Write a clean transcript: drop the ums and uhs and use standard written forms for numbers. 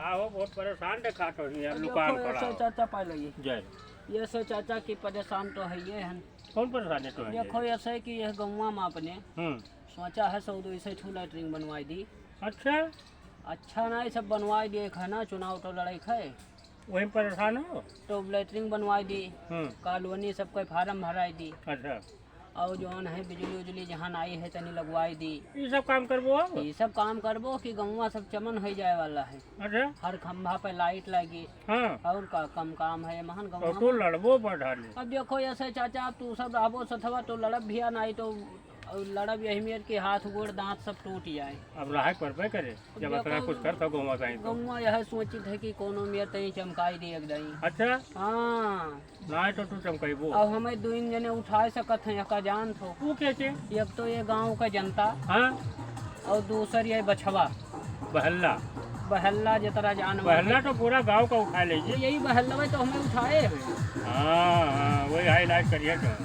आओ बहुत परेशान देखा तो यार देखो दुकान ऐसे खड़ा चाचा पहले जय ये से चाचा की परेशान तो है ये है। कौन परेशानी तो है देखो ऐसे कि यह गाँव में आपने सोचा है सौ दो से ठू लैटरिंग बनवाई दी। अच्छा अच्छा ना ये सब बनवाई दी है ना, चुनाव तो लड़ाई है वही परेशान हो तो लैटरिंग बनवाई दी, कॉलोनी सबको फार्म भराई दी, अच्छा और जो है बिजली उजली जहाँ आई है तनी लगवाई दी। ये सब काम करबो अब? ये सब काम करबो कि गौवा सब चमन हो जाए वाला है। अच्छा हर खंभा पे लाइट लगी हाँ और का कम काम है महान तो गौवा। तू लड़बो बढ़ाने अब देखो ऐसे चाचा अब तू सब रहबो सथवा तो लड़ब भी नहीं तो लड़ब यही मेर के हाथ गोड़ दांत सब टूट जाए। अब राह पर पे करे जब इतना कुछ कर सको घुमा कहीं तो। गौवा यह सोचित है कि कोनो मेर तई चमकाई दे एकदम। अच्छा हाँ ना तो तू चमकैबो अब हमें दो जने उठाए सकत हैं का जान थो। तू कैसे एक तो ये गांव का जनता हाँ और दूसर ये बछवा बहल्ला बहल्ला जितना जानवर बहल्ला तो पूरा गांव का उठा लीजिए। यही बहल्ला तो हमें उठाए हैं। हाँ हाँ वही हाईलाइट करिए तो